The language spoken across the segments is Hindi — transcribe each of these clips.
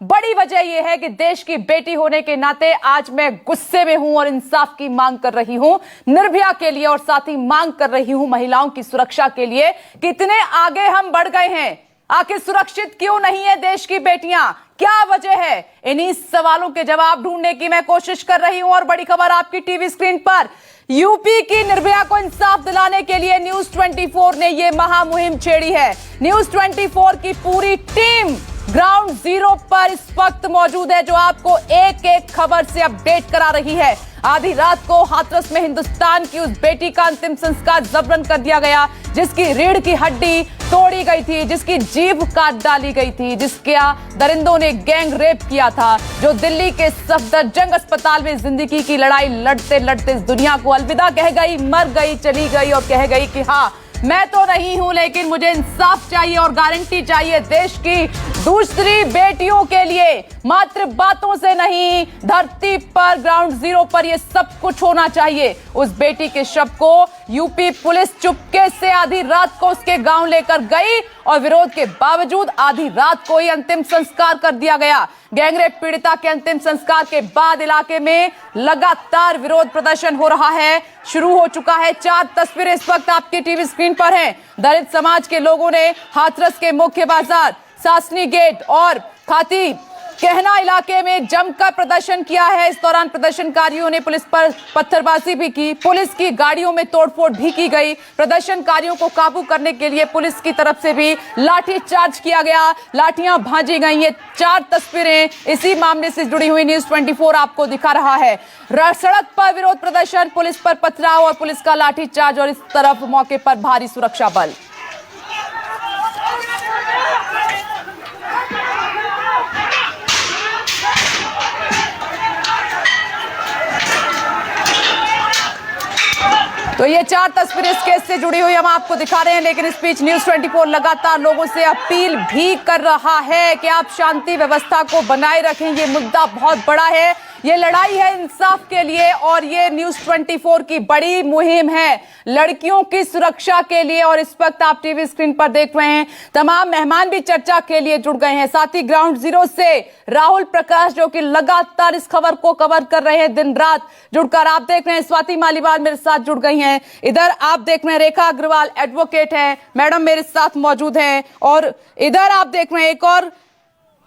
बड़ी वजह यह है कि देश की बेटी होने के नाते आज मैं गुस्से में हूं और इंसाफ की मांग कर रही हूं निर्भया के लिए, और साथ ही मांग कर रही हूं महिलाओं की सुरक्षा के लिए। कितने आगे हम बढ़ गए हैं, आखिर सुरक्षित क्यों नहीं है देश की बेटियां, क्या वजह है? इन्हीं सवालों के जवाब ढूंढने की मैं कोशिश कर रही हूं। और बड़ी खबर आपकी टीवी स्क्रीन पर, यूपी की निर्भया को इंसाफ दिलाने के लिए न्यूज 24 ने यह महामुहिम छेड़ी है। न्यूज 24 की पूरी टीम ग्राउंड जीरो पर इस वक्त मौजूद है, जो आपको एक एक खबर से अपडेट करा रही है। आधी रात को हाथरस में हिंदुस्तान की उस बेटी का अंतिम संस्कार जबरन कर दिया गया, जिसकी रीढ़ की हड्डी तोड़ी गई थी, जिसकी जीभ काट डाली गई थी, जिसका दरिंदों ने गैंग रेप किया था, जो दिल्ली के सफदरजंग अस्पताल में जिंदगी की लड़ाई लड़ते लड़ते इस दुनिया को अलविदा कह गई, मर गई, चली गई और कह गई कि हाँ मैं तो नहीं हूं लेकिन मुझे इंसाफ चाहिए और गारंटी चाहिए देश की दूसरी बेटियों के लिए। मात्र बातों से नहीं, धरती पर ग्राउंड जीरो पर यह सब कुछ होना चाहिए। उस बेटी के शव को यूपी पुलिस चुपके से आधी रात को उसके गांव लेकर गई और विरोध के बावजूद आधी रात को ही अंतिम संस्कार कर दिया गया। गैंगरेप पीड़िता के अंतिम संस्कार के बाद इलाके में लगातार विरोध प्रदर्शन हो रहा है, शुरू हो चुका है। 4 तस्वीरें इस वक्त आपकी टीवी स्क्रीन पर हैं। दलित समाज के लोगों ने हाथरस के मुख्य बाजार, सासनी गेट और खाती कहना इलाके में जमकर प्रदर्शन किया है। इस दौरान प्रदर्शनकारियों ने पुलिस पर पत्थरबाजी भी की, पुलिस की गाड़ियों में तोड़फोड़ भी की गई। प्रदर्शनकारियों को काबू करने के लिए पुलिस की तरफ से भी लाठी चार्ज किया गया, लाठियां भांजी गई। ये 4 तस्वीरें इसी मामले से जुड़ी हुई न्यूज 24 आपको दिखा रहा है। सड़क पर विरोध प्रदर्शन, पुलिस पर पथराव और पुलिस का लाठी चार्ज, और इस तरफ मौके पर भारी सुरक्षा बल। तो ये 4 तस्वीरें इस केस से जुड़ी हुई हम आपको दिखा रहे हैं, लेकिन इस बीच न्यूज 24 लगातार लोगों से अपील भी कर रहा है कि आप शांति व्यवस्था को बनाए रखें। ये मुद्दा बहुत बड़ा है, ये लड़ाई है इंसाफ के लिए, और ये न्यूज 24 की बड़ी मुहिम है लड़कियों की सुरक्षा के लिए। और इस वक्त आप टीवी स्क्रीन पर देख रहे हैं, तमाम मेहमान भी चर्चा के लिए जुड़ गए हैं। साथ ही ग्राउंड जीरो से राहुल प्रकाश, जो कि लगातार इस खबर को कवर कर रहे हैं दिन रात जुड़कर। आप देख रहे हैं स्वाति मालीवाल मेरे साथ जुड़ गई हैं। इधर आप देख रहे हैं रेखा अग्रवाल एडवोकेट हैं, मैडम मेरे साथ मौजूद हैं। और इधर आप देख रहे हैं एक और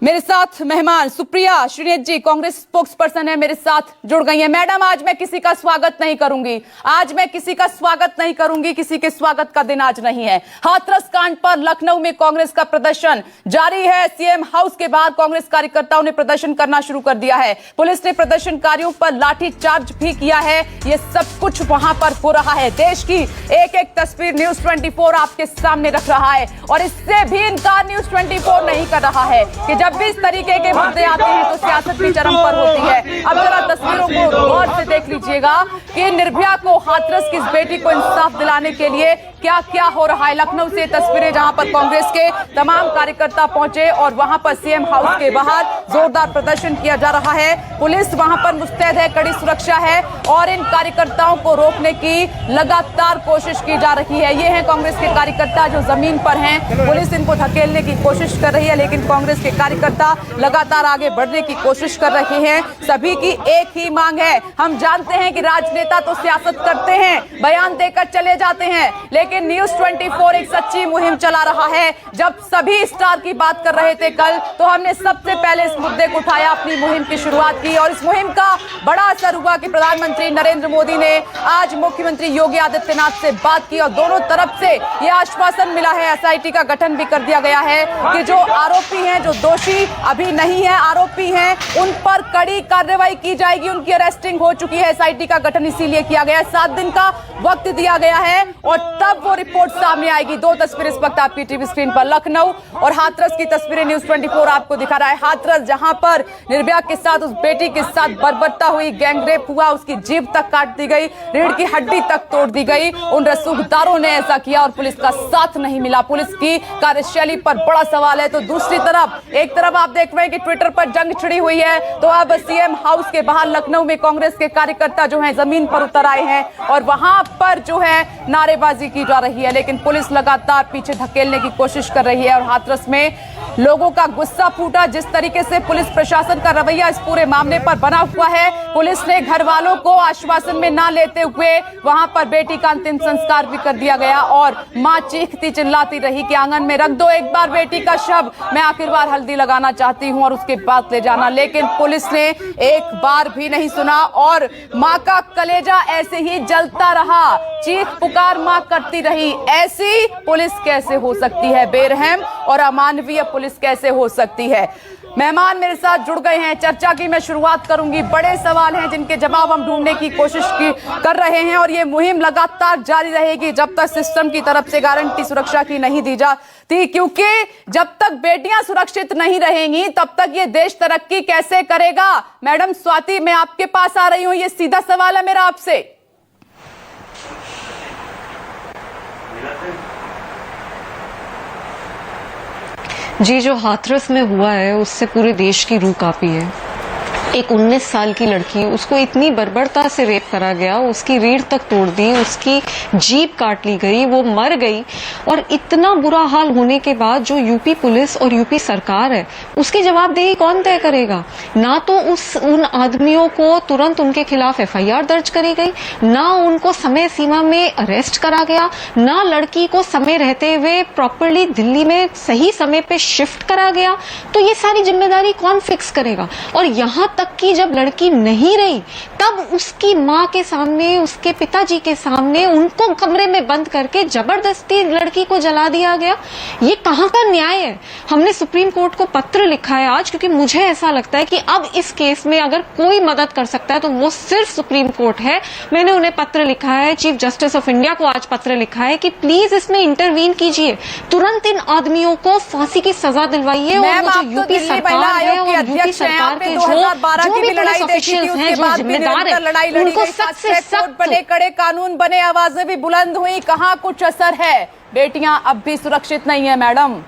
मेरे साथ मेहमान सुप्रिया श्रीनेत जी, कांग्रेस स्पोक्स पर्सन है, मेरे साथ जुड़ गई है। मैडम, आज मैं किसी का स्वागत नहीं करूंगी, आज मैं किसी का स्वागत नहीं करूंगी, किसी के स्वागत का दिन आज नहीं है। हाथरस कांड पर लखनऊ में कांग्रेस का प्रदर्शन जारी है। सीएम हाउस के बाहर कांग्रेस कार्यकर्ताओं ने प्रदर्शन करना शुरू कर दिया है। पुलिस ने प्रदर्शनकारियों पर लाठी चार्ज भी किया है। ये सब कुछ वहां पर हो रहा है। देश की एक एक तस्वीर न्यूज 24 आपके सामने रख रहा है, और इससे भी इनकार न्यूज 24 नहीं कर रहा है कि जब भी इस तरीके के मुद्दे आते हैं तो सियासत भी चरम पर होती है। अब जरा तस्वीरों को गौर से देख लीजिएगा कि निर्भया को, हाथरस की इस बेटी को इंसाफ दिलाने के लिए क्या क्या हो रहा है। लखनऊ से तस्वीरें जहां पर कांग्रेस के तमाम कार्यकर्ता पहुंचे और वहां पर सीएम हाउस के बाहर जोरदार प्रदर्शन किया जा रहा है। पुलिस वहां पर मुस्तैद है, कड़ी सुरक्षा है, और इन कार्यकर्ताओं को रोकने की लगातार कोशिश की जा रही है। ये हैं कांग्रेस के कार्यकर्ता जो जमीन पर हैं, पुलिस इनको धकेलने की कोशिश कर रही है, लेकिन कांग्रेस के कार्यकर्ता लगातार आगे बढ़ने की कोशिश कर रहे हैं। सभी की एक ही मांग है। हम जानते हैं कि राजनेता तो सियासत करते हैं, बयान देकर चले जाते हैं, लेकिन न्यूज 24 एक सच्ची मुहिम चला रहा है। जब सभी स्टार की बात कर रहे थे कल, तो हमने सबसे पहले इस मुद्दे को उठाया, अपनी मुहिम की शुरुआत की, और इस मुहिम का बड़ा असर हुआ कि प्रधानमंत्री नरेंद्र मोदी ने आज मुख्यमंत्री योगी आदित्यनाथ से बात की, और दोनों तरफ से यह आश्वासन मिला है, एसआईटी का गठन भी कर दिया गया है कि जो आरोपी हैं, जो दोषी अभी नहीं है, आरोपी हैं, उन पर कड़ी कार्रवाई की जाएगी। उनकी अरेस्टिंग हो चुकी है, एसआईटी का गठन इसीलिए किया गया है। 7 दिन का वक्त दिया गया है और तब वो रिपोर्ट सामने आएगी। 2 तस्वीरें इस वक्त आपकी टीवी स्क्रीन पर, लखनऊ और हाथरस की तस्वीरें न्यूज 24 आपको दिखा रहा है। हाथरस, जहां पर निर्भया के साथ, उस बेटी के साथ बर्बरता हुई, गैंगरेप हुआ, उसकी जीभ तक काट दी गई, रीढ़ की हड्डी तक तोड़ दी गई। उन रसूखदारों ने ऐसा किया और पुलिस का साथ नहीं मिला। पुलिस की कार्यशैली पर बड़ा सवाल है। तो दूसरी तरफ, एक तरफ आप देख रहे हैं कि ट्विटर पर जंग छिड़ी हुई है, तो अब सीएम हाउस के बाहर लखनऊ में कांग्रेस के कार्यकर्ता जो हैं जमीन पर उतर आए हैं और वहां पर जो है नारेबाजी की जुटा रही है, लेकिन पुलिस लगातार पीछे धकेलने की कोशिश कर रही है। और हाथरस में लोगों का गुस्सा फूटा। जिस तरीके से पुलिस प्रशासन का रवैया इस पूरे मामले पर बना हुआ है, पुलिस ने घर वालों को आश्वासन में ना लेते हुए वहां पर बेटी का अंतिम संस्कार भी कर दिया गया और मां चीखती चिल्लाती रही कि आंगन में रख दो एक बार बेटी का शव, मैं आखिर बार हल्दी लगाना चाहती हूं और उसके बाद ले जाना। लेकिन पुलिस ने एक बार भी नहीं सुना और मां का कलेजा ऐसे ही जलता रहा। चीख पुकार मां करती रही। ऐसी पुलिस कैसे हो सकती है? बेरहम और अमानवीय पुलिस कैसे हो सकती है? मेहमान मेरे साथ जुड़ गए हैं। चर्चा की मैं शुरुआत करूंगी। बड़े सवाल हैं जिनके जवाब हम ढूंढने की कोशिश कर रहे हैं और ये मुहिम लगातार जारी रहेगी जब तक सिस्टम की तरफ से गारंटी सुरक्षा की नहीं दी जाती, क्योंकि जब तक बेटियां सुरक्षित नहीं रहेंगी तब तक ये देश तरक्की कैसे करेगा? मैडम स्वाति, मैं आपके पास आ रही हूं। ये सीधा सवाल है मेरा आपसे। जी, जो हाथरस में हुआ है उससे पूरे देश की रूह कांपी है। एक 19 साल की लड़की, उसको इतनी बर्बरता से रेप करा गया, उसकी रीढ़ तक तोड़ दी, उसकी जीभ काट ली गई, वो मर गई। और इतना बुरा हाल होने के बाद जो यूपी पुलिस और यूपी सरकार है, उसकी जवाबदेही कौन तय करेगा? ना तो उन आदमियों को तुरंत उनके खिलाफ FIR दर्ज करी गई, ना उनको समय सीमा में अरेस्ट करा गया, ना लड़की को समय रहते हुए प्रॉपरली दिल्ली में सही समय पे शिफ्ट करा गया। तो ये सारी जिम्मेदारी कौन फिक्स करेगा? और यहां तक कि जब लड़की नहीं रही तब उसकी मां के सामने, उसके पिताजी के सामने उनको कमरे में बंद करके जबरदस्ती लड़की को जला दिया गया। ये कहां का न्याय है? हमने सुप्रीम कोर्ट को पत्र लिखा है आज, क्योंकि मुझे ऐसा लगता है कि अब इस केस में अगर कोई मदद कर सकता है तो वो सिर्फ सुप्रीम कोर्ट है। मैंने उन्हें पत्र लिखा है, चीफ जस्टिस ऑफ इंडिया को आज पत्र लिखा है कि प्लीज इसमें इंटरवीन कीजिए, तुरंत इन आदमियों को फांसी की सजा दिलवाइए। और वो जो यूपी सरकार है और यूपी सरकार के जो भी पुलिस ऑफिशियल्स हैं, जो जिम्मेदार है, उनको सख्त से सख्त बड़े कड़े कानून बने, आवाजें भी बुलंद हुई। कहां कुछ असर है? बेटियां अब भी सुरक्षित नहीं है मैडम।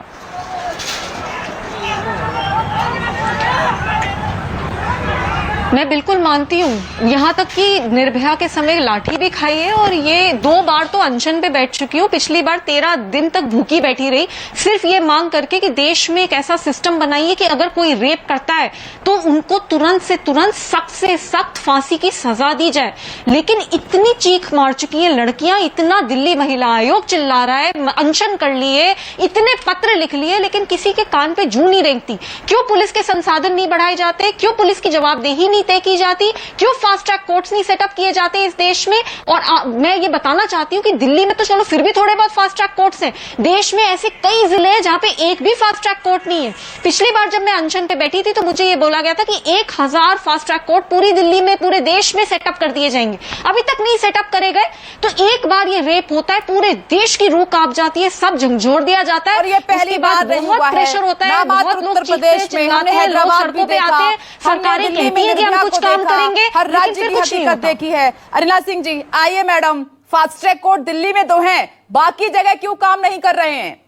मैं बिल्कुल मानती हूँ, यहाँ तक कि निर्भया के समय लाठी भी खाई है और ये 2 बार तो अनशन पे बैठ चुकी हूँ। पिछली बार 13 दिन तक भूखी बैठी रही, सिर्फ ये मांग करके कि देश में एक ऐसा सिस्टम बनाइए कि अगर कोई रेप करता है तो उनको तुरंत से तुरंत सख्त से सख्त फांसी की सजा दी जाए। लेकिन इतनी चीख मार चुकी है लड़कियां, इतना दिल्ली महिला आयोग चिल्ला रहा है, अनशन कर लिए, इतने पत्र लिख लिए, लेकिन किसी के कान पे जू नहीं रेंगती। क्यों पुलिस के संसाधन नहीं बढ़ाए जाते? क्यों पुलिस की जवाबदेही नहीं तय की जाती? क्यों फास्ट ट्रैक कोर्ट्स नहीं सेटअप किए जाते इस देश में? और मैं ये बताना चाहती हूँ कि दिल्ली में तो चलो फिर भी थोड़े बहुत फास्ट ट्रैक कोर्ट्स हैं, देश में ऐसे कई जिले हैं जहां पे एक भी फास्ट ट्रैक कोर्ट नहीं है। पिछली बार जब मैं अनशन पे बैठी थी तो मुझे ये बोला गया था कि 1000 फास्ट ट्रैक कोर्ट पूरी दिल्ली में, पूरे देश में सेटअप कर दिए जाएंगे। अभी तक नहीं सेटअप करे गए। तो एक बार ये रेप होता है, पूरे देश की रूह कांप जाती है, सब झंझोर दिया जाता है। और ये पहली बार बहुत प्रेशर होता है, बहुत लोग चिल्लाते हैं, लोग सड़कों पे आते हैं, सरकारें कहती है कि हम कुछ काम करेंगे, हर राज्य की हकीकत देखी है। अनिला सिंह जी आइए madam, fast track court Delhi में तो हैं, बाकी जगह क्यों काम नहीं कर रहे हैं?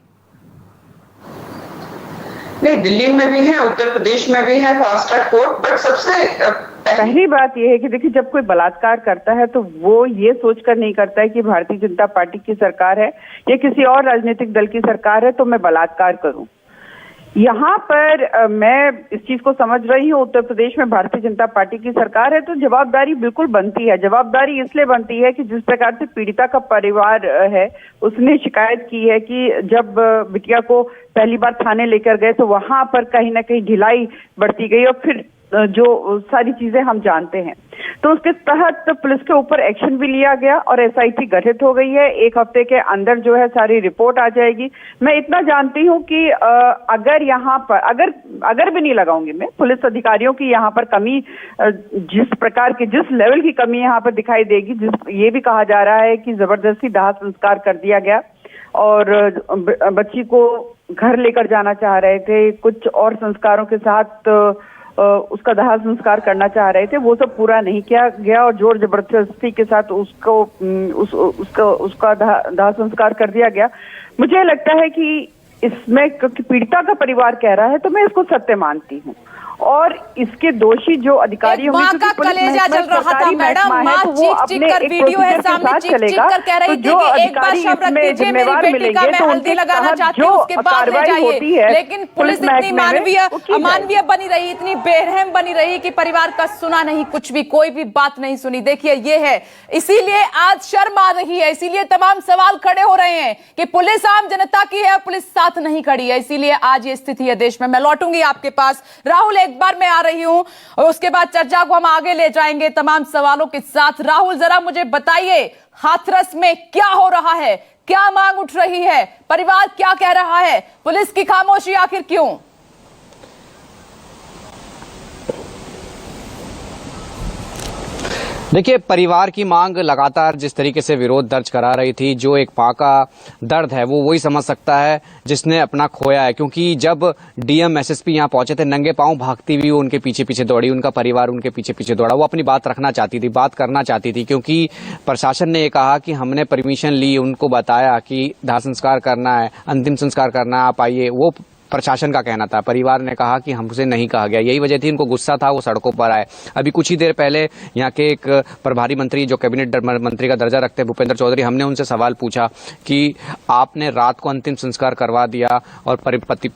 नहीं, दिल्ली में भी है, उत्तर प्रदेश में भी है फास्ट ट्रैक कोर्ट। बट सबसे पहली बात यह है कि देखिए, जब कोई बलात्कार करता है तो वो ये सोचकर नहीं करता है कि भारतीय जनता पार्टी की सरकार है या किसी और राजनीतिक दल की सरकार है तो मैं बलात्कार करूं। यहाँ पर मैं इस चीज को समझ रही हूँ, उत्तर प्रदेश में भारतीय जनता पार्टी की सरकार है तो जवाबदारी बिल्कुल बनती है। जवाबदारी इसलिए बनती है कि जिस प्रकार से पीड़िता का परिवार है, उसने शिकायत की है कि जब बिटिया को पहली बार थाने लेकर गए तो वहां पर कहीं ना कहीं ढिलाई बढ़ती गई और फिर जो सारी चीजें हम जानते हैं, तो उसके तहत पुलिस के ऊपर एक्शन भी लिया गया और SIT गठित हो गई है। 1 हफ्ते के अंदर जो है सारी रिपोर्ट आ जाएगी। मैं इतना जानती हूं कि अगर यहाँ पर अगर भी नहीं लगाऊंगी मैं, पुलिस अधिकारियों की यहाँ पर कमी, जिस प्रकार की, जिस लेवल की कमी यहाँ पर दिखाई देगी, ये भी कहा जा रहा है कि जबरदस्ती दाह संस्कार कर दिया गया और बच्ची को घर लेकर जाना चाह रहे थे, कुछ और संस्कारों के साथ उसका दाह संस्कार करना चाह रहे थे, वो सब पूरा नहीं किया गया और जोर जबरदस्ती के साथ उसका दाह संस्कार कर दिया गया। मुझे लगता है कि इसमें, क्योंकि पीड़िता का परिवार कह रहा है तो मैं इसको सत्य मानती हूँ और इसके दोषी जो अधिकारी होंगे, माँ का कलेजा जल रहा था मैडम, माँ चीख कर वीडियो है सामने, चीख कर कह रही थी कि एक बार शव रख दीजिए, मेरी बेटी का मैं हल्दी लगाना चाहती हूँ, उसके बाद ले जाइए। लेकिन पुलिस इतनी अमानवीय बनी रही, इतनी बेरहम बनी रही कि परिवार का सुना नहीं, कुछ भी, कोई भी बात नहीं सुनी। देखिए ये है, इसीलिए आज शर्म आ रही है, इसीलिए तमाम सवाल खड़े हो रहे हैं कि पुलिस आम जनता की है, पुलिस साथ नहीं खड़ी है, इसीलिए आज ये स्थिति है देश में। मैं लौटूंगी आपके पास राहुल, एक बार मैं आ रही हूं और उसके बाद चर्चा को हम आगे ले जाएंगे तमाम सवालों के साथ। राहुल, जरा मुझे बताइए, हाथरस में क्या हो रहा है, क्या मांग उठ रही है, परिवार क्या कह रहा है, पुलिस की खामोशी आखिर क्यों? देखिए, परिवार की मांग लगातार जिस तरीके से विरोध दर्ज करा रही थी, जो एक मां का दर्द है वो वही समझ सकता है जिसने अपना खोया है। क्योंकि जब डीएम एसएसपी यहाँ पहुंचे थे, नंगे पांव भागती हुई उनके पीछे पीछे दौड़ी, उनका परिवार उनके पीछे पीछे दौड़ा। वो अपनी बात रखना चाहती थी, बात करना चाहती थी, क्योंकि प्रशासन ने ये कहा कि हमने परमिशन ली, उनको बताया कि दाह संस्कार करना है, अंतिम संस्कार करना है, आप आइए। वो प्रशासन का कहना था, परिवार ने कहा कि हमसे नहीं कहा गया। यही वजह थी, उनको गुस्सा था, वो सड़कों पर आए। अभी कुछ ही देर पहले यहाँ के एक प्रभारी मंत्री जो कैबिनेट मंत्री का दर्जा रखते हैं, भूपेंद्र चौधरी, हमने उनसे सवाल पूछा कि आपने रात को अंतिम संस्कार करवा दिया और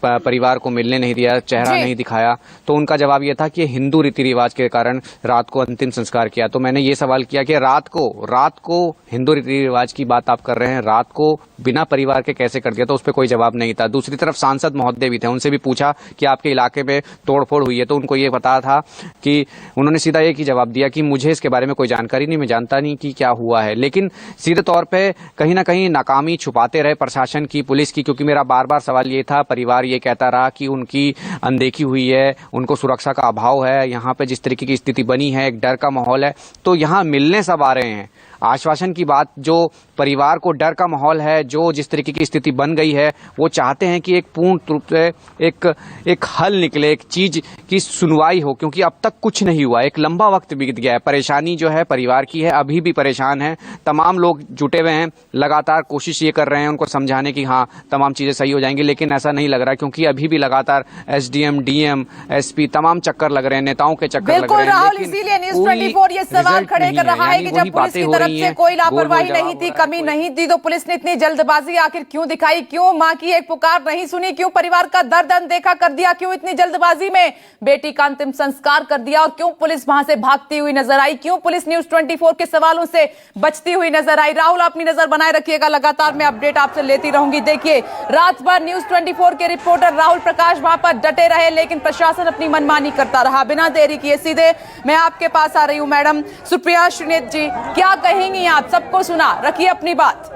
परिवार को मिलने नहीं दिया, चेहरा नहीं दिखाया, तो उनका जवाब यह था कि हिंदू रीति रिवाज के कारण रात को अंतिम संस्कार किया। तो मैंने ये सवाल किया कि रात को हिंदू रीति रिवाज की बात आप कर रहे हैं, रात को बिना परिवार के कैसे कर दिया? तो उस पर कोई जवाब नहीं था। दूसरी तरफ सांसद महोदय भी थे, उनसे भी पूछा कि आपके इलाके में तोड़फोड़ हुई है, तो उनको ये पता था कि उन्होंने सीधा एक ही जवाब दिया कि मुझे इसके बारे में कोई जानकारी नहीं, मैं जानता नहीं कि क्या हुआ है। लेकिन सीधे तौर पे कहीं ना कहीं नाकामी छुपाते रहे प्रशासन की, पुलिस की। क्योंकि मेरा बार बार सवाल ये था, परिवार ये कहता रहा कि उनकी अनदेखी हुई है, उनको सुरक्षा का अभाव है, यहाँ पे जिस तरीके की स्थिति बनी है, एक डर का माहौल है। तो यहाँ मिलने सब आ रहे हैं, आश्वासन की बात, जो परिवार को डर का माहौल है, जो जिस तरीके की स्थिति बन गई है, वो चाहते हैं कि एक पूर्ण रूप से एक हल निकले, एक चीज की सुनवाई हो। क्योंकि अब तक कुछ नहीं हुआ, एक लंबा वक्त बीत गया है। परेशानी जो है परिवार की है, अभी भी परेशान है। तमाम लोग जुटे हुए हैं, लगातार कोशिश ये कर रहे हैं उनको समझाने की हाँ तमाम चीजें सही हो जाएंगी, लेकिन ऐसा नहीं लग रहा, क्योंकि अभी भी लगातार एसडीएम, डीएम, एसपी तमाम चक्कर लग रहे हैं, नेताओं के चक्कर लग रहे हैं। राहुल, इसीलिए न्यूज़ 24 ये सवाल खड़े कर रहा है कि जब पुलिस की तरफ से कोई लापरवाही नहीं थी, कमी नहीं थी, तो पुलिस ने इतनी जल्दबाजी आखिर क्यों दिखाई? क्यों मां की एक पुकार नहीं सुनी? क्यों परिवार का दर्द अनदेखा कर दिया? क्यों इतनी जल्दबाजी में बेटी का अंतिम संस्कार कर दिया? और क्यों पुलिस वहां से भागती हुई नजर आई? क्यों पुलिस न्यूज़ 24 के सवालों से बचती हुई नजर आई? राहुल, अपनी नजर बनाए रखिएगा, लगातार मैं अपडेट आपसे लेती रहूंगी। देखिए, रात भर न्यूज़ 24 के रिपोर्टर राहुल प्रकाश वहां पर डटे रहे, लेकिन प्रशासन अपनी मनमानी करता रहा। बिना देरी किए सीधे मैं आपके पास आ रही हूं। मैडम सुप्रिया श्रीनेत जी, क्या कहेंगी आप? सबको सुना, रखिए अपनी बात।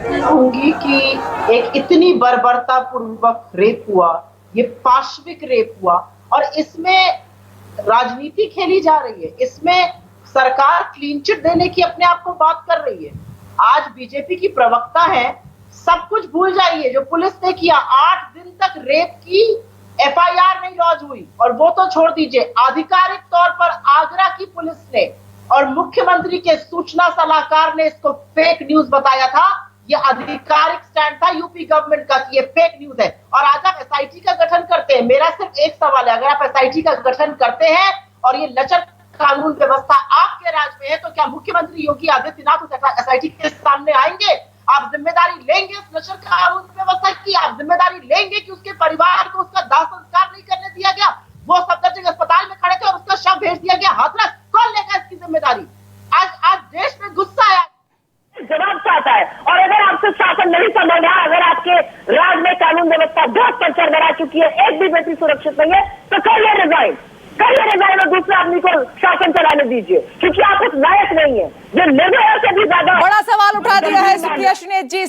कहूंगी कि एक इतनी बर्बरता पूर्वक रेप हुआ, ये पाशविक रेप हुआ, और इसमें राजनीति खेली जा रही है। इसमें सरकार क्लीन चिट देने की अपने आप को बात कर रही है। आज बीजेपी की प्रवक्ता है, सब कुछ भूल जाइए जो पुलिस ने किया। 8 दिन तक रेप की एफआईआर नहीं लॉन्च हुई, और वो तो छोड़ दीजिए, आधिकारिक तौर पर आगरा की पुलिस ने और मुख्यमंत्री के सूचना सलाहकार ने इसको फेक न्यूज बताया था। ये आधिकारिक स्टैंड था यूपी गवर्नमेंट का कि ये फेक न्यूज है। और आज आप एसआईटी का गठन करते हैं। मेरा सिर्फ एक सवाल है, अगर आप एसआईटी का गठन करते हैं और ये लचर कानून व्यवस्था आपके राज में है, तो क्या मुख्यमंत्री योगी आदित्यनाथ उस एसआईटी के सामने आएंगे? आप जिम्मेदारी लेंगे उस लचर कानून व्यवस्था की? आप जिम्मेदारी लेंगे कि उसके परिवार को उसका दाह संस्कार नहीं करने दिया गया? वो सफदरजंग अस्पताल में खड़े थे और उसका शव भेज दिया गया हाथरस। कौन लेगा इसकी जिम्मेदारी? आज देश में गुस्सा है, जवाब चाहता है। और अगर आपसे शासन नहीं समझ रहा, अगर आपके राज में कानून व्यवस्था बहुत पंचर बना चुकी है, एक भी बेटी सुरक्षित नहीं है, तो करिए रिजाइन और दूसरे आदमी को शासन चलाने दीजिए, क्योंकि आप उस लायक नहीं है जो निर्णय से भी ज्यादा। बड़ा सवाल उठा दिया है सुप्रिया श्रीनेत जी।